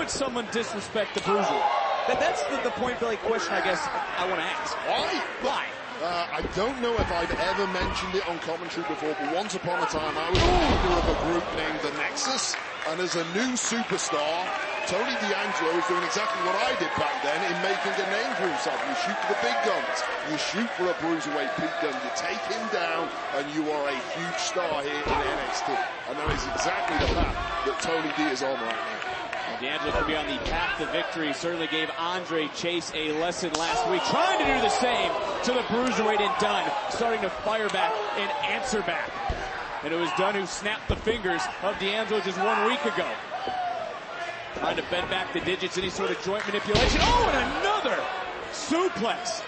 would someone disrespect the Bruiser? That's the point blank question I guess I want to ask. Why? I don't know if I've ever mentioned it on commentary before, but once upon a time I was a leader of a group named The Nexus, and as a new superstar, Tony D'Angelo is doing exactly what I did back then in making a name for himself. You shoot for the big guns. You shoot for a bruiserweight Pete Dunne. You take him down, and you are a huge star here in NXT. And that is exactly the path that Tony D is on right now. D'Angelo could be on the path to victory. Certainly gave Andre Chase a lesson last week, trying to do the same to the Bruiserweight and Dunne, starting to fire back and answer back. And it was Dunne who snapped the fingers of D'Angelo just 1 week ago. Trying to bend back the digits, any sort of joint manipulation. Oh, and another suplex.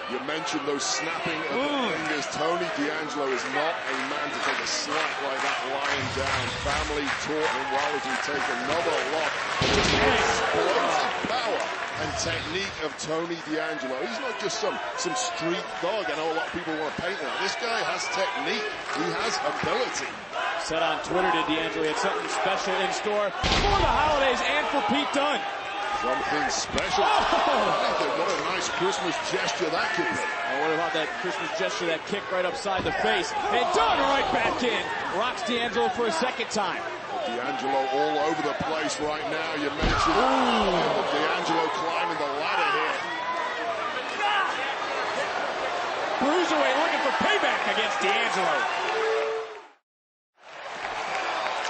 You mentioned those snapping of the fingers. Tony D'Angelo is not a man to take a slap like that lying down. Family taught him well as we take another look. Just the explosive power and technique of Tony D'Angelo. He's not just some street thug. I know a lot of people want to paint him. This guy has technique. He has ability. Said on Twitter to D'Angelo he had something special in store for the holidays and for Pete Dunne. Something special. Oh. What a nice Christmas gesture that could be. What about that Christmas gesture, that kick right upside the face? And Dunne right back in. Rocks D'Angelo for a second time. D'Angelo all over the place right now. You mentioned D'Angelo climbing the ladder here. Bruiserweight looking for payback against D'Angelo.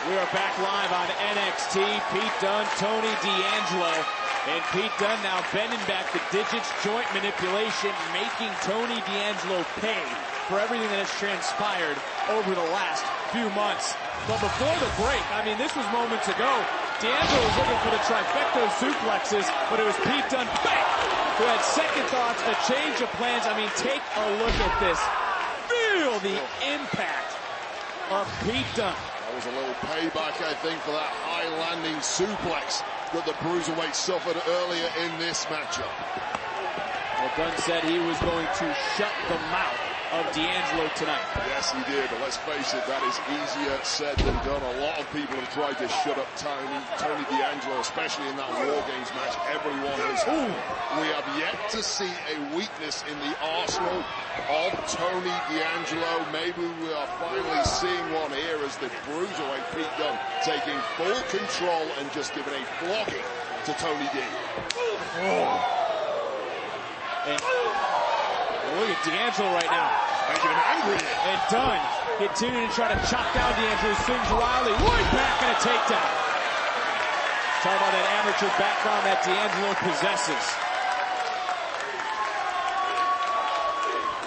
We are back live on NXT. Pete Dunne, Tony D'Angelo. And Pete Dunne now bending back the digits, joint manipulation, making Tony D'Angelo pay for everything that has transpired over the last few months. But before the break, I mean, this was moments ago. D'Angelo was looking for the trifecta of suplexes, but it was Pete Dunne, bang, who had second thoughts, a change of plans. I mean, take a look at this. Feel the impact of Pete Dunne. That was a little payback, I think, for that high-landing suplex that the Bruiserweight suffered earlier in this matchup. Well, Dunne said he was going to shut the mouth of D'Angelo tonight. Yes, he did, but let's face it, that is easier said than done. A lot of people have tried to shut up Tony D'Angelo, especially in that War Games match. Everyone has. We have yet to see a weakness in the arsenal of Tony D'Angelo. Maybe we are finally seeing one here as the Bruiserweight Pete Dunne taking full control and just giving a flogging to Tony D. And look at D'Angelo right now. Making him angry. And Dunne continuing to try to chop down D'Angelo. Swings wildly. Right back and a takedown. Talk about that amateur background that D'Angelo possesses.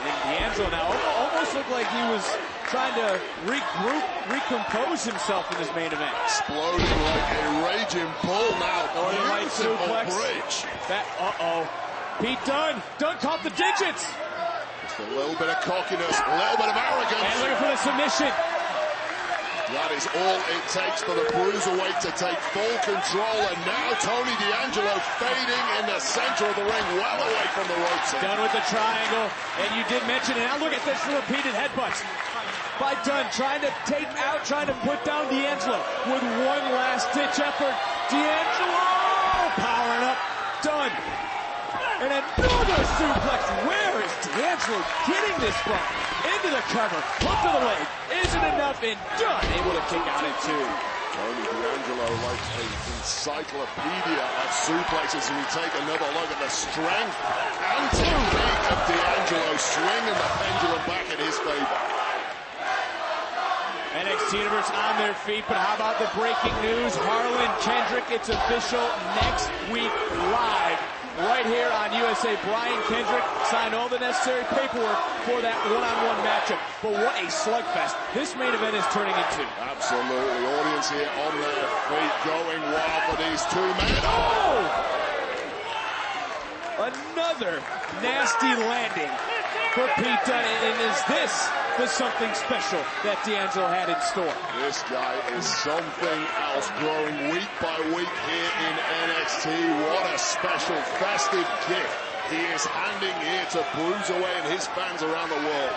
And D'Angelo now almost looked like he was trying to regroup, recompose himself in this main event. Exploding like a raging bull now. Northern Light suplex. Bridge. That, Pete Dunne caught the digits. Just a little bit of cockiness, a little bit of arrogance. And looking for the submission. That is all it takes for the Bruiserweight to take full control. And now Tony D'Angelo fading in the center of the ring, well away from the ropes. Dunne with the triangle. And you did mention it. Now look at this repeated headbutts by Dunne, trying to take out, trying to put down D'Angelo with one last ditch effort. D'Angelo powering up. Dunne. And another suplex. Where is D'Angelo getting this from? Into the cover. Hook to the leg. Isn't enough. And Dunne able to kick out at two. Tony D'Angelo like an encyclopedia of suplexes. And we take another look at the strength and technique of D'Angelo, swinging the pendulum back in his favor. NXT Universe on their feet, but how about the breaking news? Harlan Kendrick, it's official next week live. Right here on USA, Brian Kendrick signed all the necessary paperwork for that one-on-one matchup. But what a slugfest this main event is turning into. Absolutely. Audience here on their feet, going wild for these two men. Another nasty landing for Pete Dunne. And is this the something special that D'Angelo had in store? This guy is something else, growing week by week here in NXT. What a special festive gift he is handing here to Bruiserweight and his fans around the world.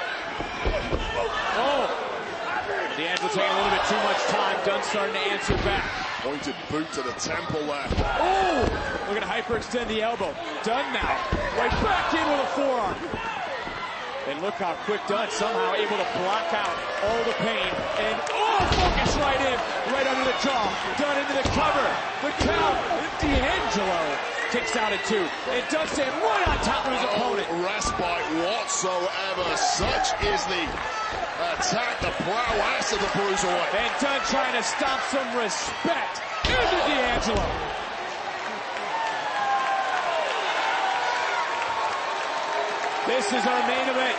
D'Angelo taking a little bit too much time. Dunn starting to answer back. Pointed boot to the temple there. Oh! Looking to hyperextend the elbow. Dunn now. Right back in with a forearm. And look how quick Dunn somehow able to block out all the pain. And focus right in, right under the jaw. Dunn into the cover. The count. D'Angelo kicks out at 2. And Dunn stand right on top of his opponent. Respite whatsoever. Such is the attack, the prowess of the Bruiserweight. And Dunn trying to stop some respect into D'Angelo. This is our main event.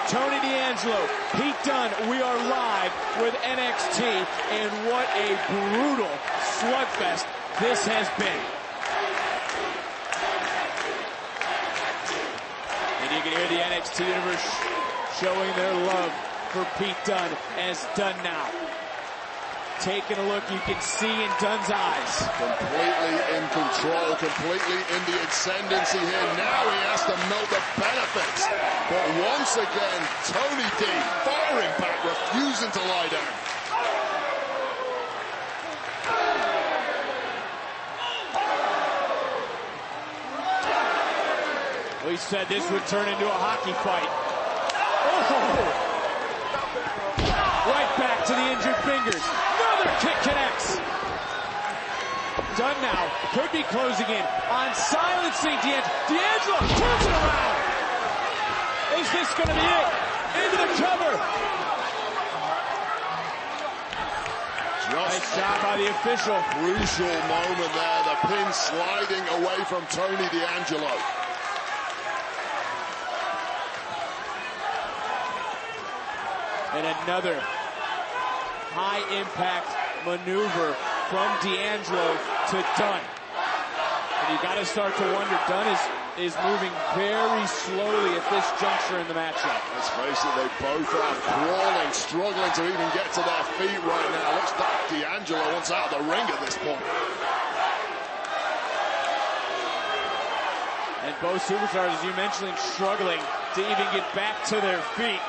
Tony D'Angelo, Pete Dunne. We are live with NXT, and what a brutal slugfest this has been. And you can hear the NXT Universe showing their love for Pete Dunne as Dunn now. Taking a look, you can see in Dunn's eyes. Completely in control, completely in the ascendancy here. Now he has to milk the benefits. But once again, Tony D, firing back, refusing to lie down. We said this would turn into a hockey fight. Oh! Right back to the injured fingers. Another kick connects. Dunn now could be closing in on silencing D'Angelo. D'Angelo turns it around. Is this going to be it? Into the cover. Nice job by the official. Crucial moment there. The pin sliding away from Tony D'Angelo. And another high-impact maneuver from D'Angelo to Dunn. And you got to start to wonder, Dunn is moving very slowly at this juncture in the matchup. Let's face it, they both are crawling, struggling to even get to their feet right now. Looks like D'Angelo wants out of the ring at this point. And both superstars, as you mentioned, struggling to even get back to their feet.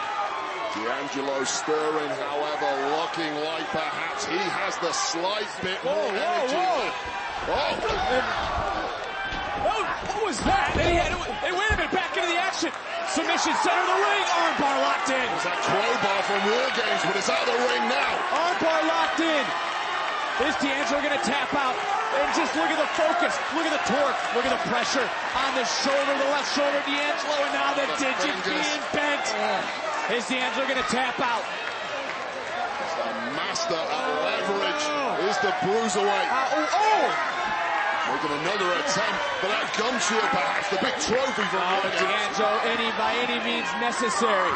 D'Angelo stirring, however, looking like perhaps he has the slight bit more energy. Oh, what was that? Hey, wait a minute, back into the action. Submission center of the ring, armbar locked in. It's that crowbar from War Games, but it's out of the ring now. Armbar locked in. Is D'Angelo going to tap out? And just look at the focus, look at the torque, look at the pressure on the shoulder, the left shoulder, D'Angelo, and now the digit being bent. Is D'Angelo going to tap out? The master at leverage is the Bruiserweight. Making another attempt for that gum shield, perhaps the big trophy from D'Angelo, by any means necessary.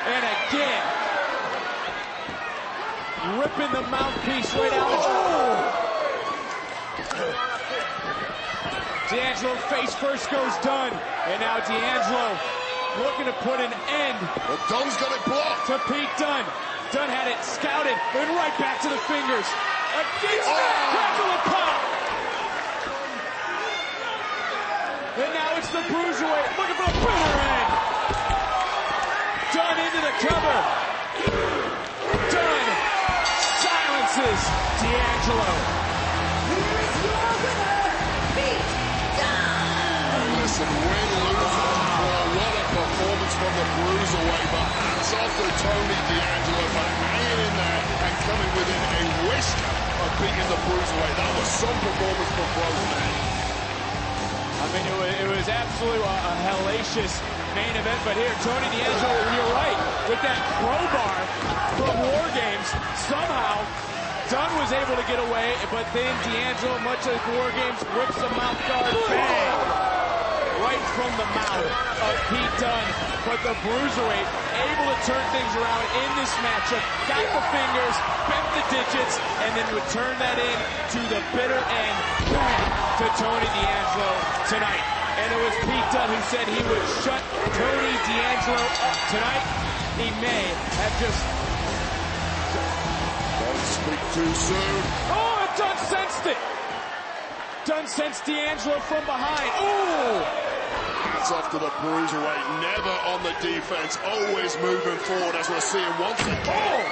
And again, ripping the mouthpiece right out. D'Angelo face first goes Dunn, and now D'Angelo looking to put an end. Well, Dunn's got it blocked. To Pete Dunne. Dunn had it scouted, and right back to the fingers. Against that, crackle and pop. And now it's the Bruiserweight looking for a bitter end. Dunn into the cover. Dunn silences D'Angelo. Here's your winner, Pete Dunne. Listen, win, lose, what a performance from the Bruiserweight, but hats off to Tony D'Angelo for hanging in there and coming within a whisk of beating the Bruiserweight. That was some performance from both men. I mean, it was absolutely a hellacious main event, but here, Tony D'Angelo, you're right, with that crowbar from War Games, somehow Dunn was able to get away, but then D'Angelo, much like War Games, whips the mouth guard, bang! Right from the mouth of Pete Dunne, but the Bruiserweight able to turn things around in this matchup, got the fingers, bent the digits, and then would turn that in to the bitter end, bang, to Tony D'Angelo tonight. And it was Pete Dunne who said he would shut Tony D'Angelo up tonight. He may have just... Don't speak too soon. Oh, Dunne sensed it! Dunne sensed D'Angelo from behind. Ooh! gets off to the cruiserweight, never on the defense, always moving forward, as we're seeing once again.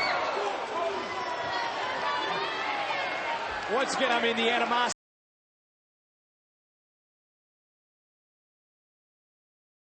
Once again, I'm in the animosity.